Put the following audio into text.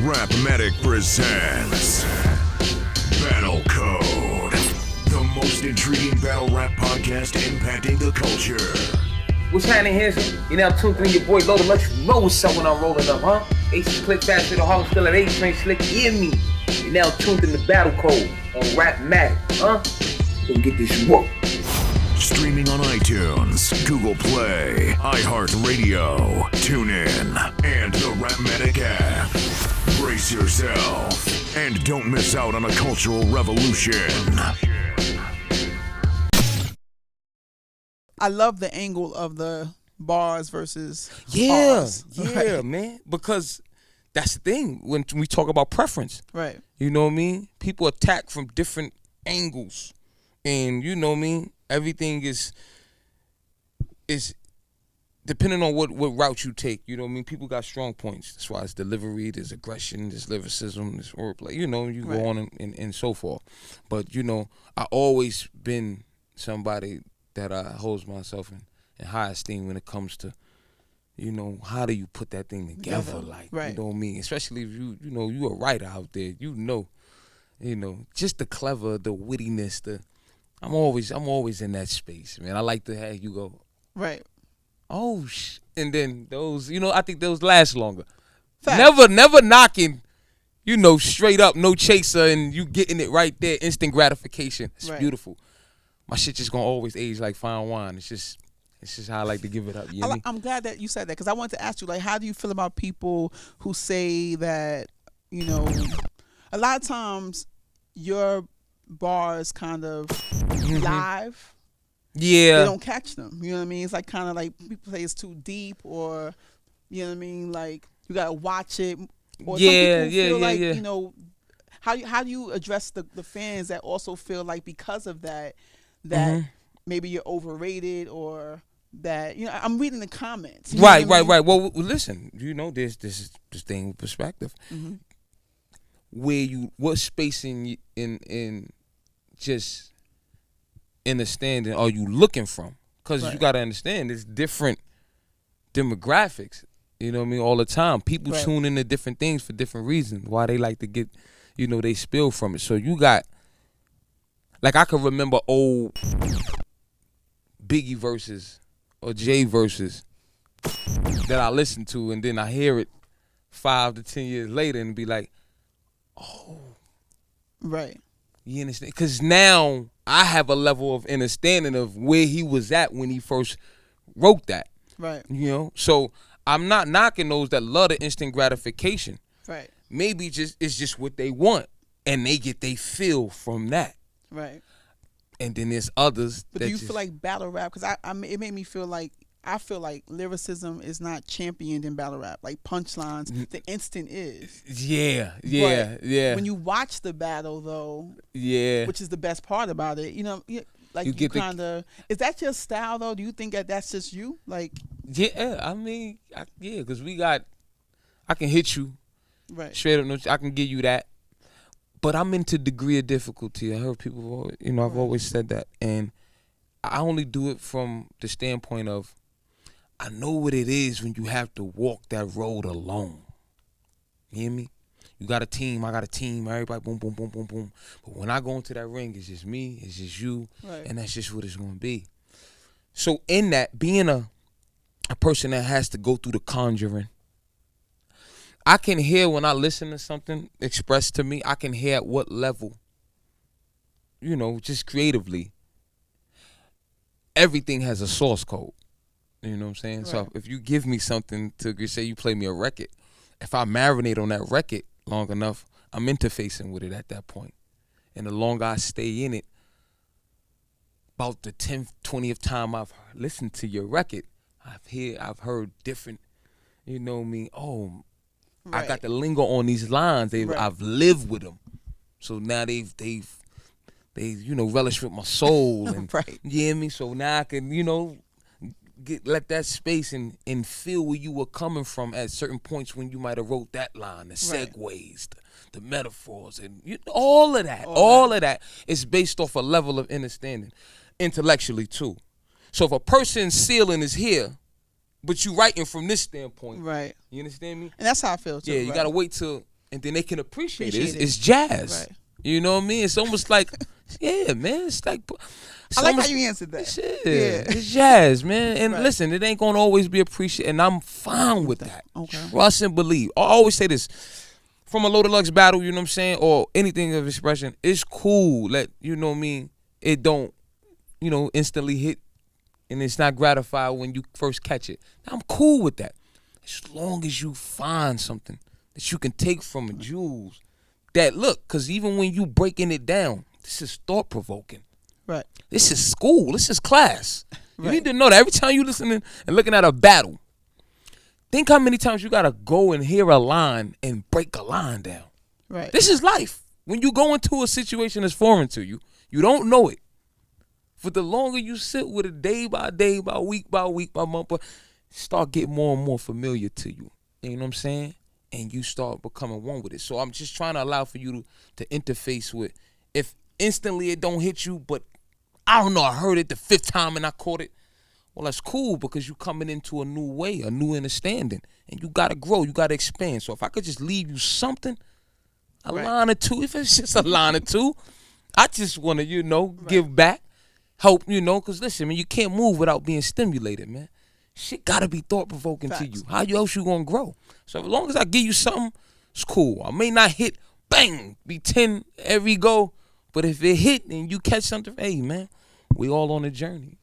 RapMatic presents Battle Code, the most intriguing battle rap podcast impacting the culture. What's happening, Hanson? You now tuned in your boy Loaded. Let you know what's up when I'm rolling up, huh? Ace click fast with the Harlem still at 8 train slick. Hear me? You now tuned in the Battle Code on RapMatic, huh? Go get this work. Streaming on iTunes, Google Play, iHeartRadio, TuneIn, and the RapMatic app. Brace yourself and don't miss out on a cultural revolution. I love the angle of the bars versus bars. Right. Yeah, man. Because that's the thing when we talk about preference. Right. You know what I mean? People attack from different angles. And you know what I mean? Everything is depending on what route you take. You know what I mean? People got strong points. That's why it's delivery, there's aggression, there's lyricism, there's wordplay. You know, you go on and so forth. But, you know, I always been somebody that holds myself in high esteem when it comes to, you know, how do you put that thing together? Like, you know what I mean? Especially if you know, you a writer out there, you know, just the clever, the wittiness, I'm always in that space, man. I like to have you go, right. Oh, and then those, you know, I think those last longer. Fact. Never knocking, you know, straight up, no chaser, and you getting it right there, instant gratification. It's beautiful. My shit just gonna always age like fine wine. It's just how I like to give it up. You know I'm glad that you said that because I wanted to ask you, like, how do you feel about people who say that, you know, a lot of times your bars kind of live. Yeah. They don't catch them. You know what I mean? It's like kind of like people say it's too deep or, you know what I mean? Like you got to watch it. Or some people feel like, you know, how do you address the fans that also feel like because of that maybe you're overrated or that, you know, I'm reading the comments. Right. Well, listen, you know, there's this thing with perspective. What space in just understanding are you looking from? Because you got to understand there's different demographics, you know what I mean, all the time. People tune into different things for different reasons, why they like to get, you know, they spill from it. So you got, like I can remember old Biggie verses or Jay verses that I listen to and then I hear it 5 to 10 years later and be like, oh. Right. You understand? Because now I have a level of understanding of where he was at when he first wrote that. Right. You know? So I'm not knocking those that love the instant gratification. Right. Maybe it's just what they want. And they get they feel from that. Right. And then there's others. But do you feel like battle rap? Because it made me feel like I feel like lyricism is not championed in battle rap. Like punchlines, the instant is. Yeah. When you watch the battle, though, which is the best part about it, you know, like you kind of. Is that your style though? Do you think that's just you? Like. Yeah, I mean, because I can hit you. Right. Straight up, I can give you that. But I'm into degree of difficulty. I heard people, you know, I've always said that. And I only do it from the standpoint of, I know what it is when you have to walk that road alone. You hear me? You got a team, I got a team, everybody boom, boom, boom, boom, boom. But when I go into that ring, it's just me, it's just you, and that's just what it's going to be. So in that, being a person that has to go through the conjuring, I can hear when I listen to something expressed to me, I can hear at what level, you know, just creatively, everything has a source code. You know what I'm saying? Right. So if you give me something to say you play me a record, if I marinate on that record long enough, I'm interfacing with it at that point. And the longer I stay in it, about the 10th, 20th time I've listened to your record, I've heard different, you know what I mean? Oh, I got the lingo on these lines. I've lived with them. So now they've you know, relish with my soul. And, you hear me? So now I can, you know, let that space and feel where you were coming from at certain points when you might have wrote that line, the segues, the metaphors, and all of that. All of that is based off a level of understanding, intellectually too. So if a person's ceiling is here, but you writing from this standpoint, right? You understand me? And that's how I feel too. Yeah, you gotta wait till and then they can appreciate it. It's jazz. Right. You know what I mean? It's almost like, yeah, man. It's like, I like how you answered that. Shit, Yeah. it's jazz, man. And Right. listen, it ain't gonna always be appreciated, and I'm fine with that. Okay. Trust and believe. I always say this. From a Loaded Lux battle, you know what I'm saying, or anything of expression, it's cool that, you know what I mean, it don't, you know, instantly hit, and it's not gratified when you first catch it. I'm cool with that. As long as you find something that you can take from it, jewels, that look, because even when you breaking it down, this is thought-provoking. Right. This is school. This is class. You Right. need to know that every time you listening and looking at a battle, think how many times you got to go and hear a line and break a line down. Right. This is life. When you go into a situation that's foreign to you, you don't know it. For the longer you sit with it day by day, by week, by month, but start getting more and more familiar to you. You know what I'm saying? And you start becoming one with it. So I'm just trying to allow for you to interface with, if instantly it don't hit you, but I don't know, I heard it the 5th time and I caught it. Well, that's cool because you coming into a new way, a new understanding. And you got to grow, you got to expand. So if I could just leave you something, a line or two, if it's just a line or two, I just want to, you know, give back, help, you know, because listen, man, you can't move without being stimulated, man. Shit got to be thought-provoking to you. How else you going to grow? So as long as I give you something, it's cool. I may not hit, bang, be 10 every go, but if it hit and you catch something, hey, man, we all on a journey.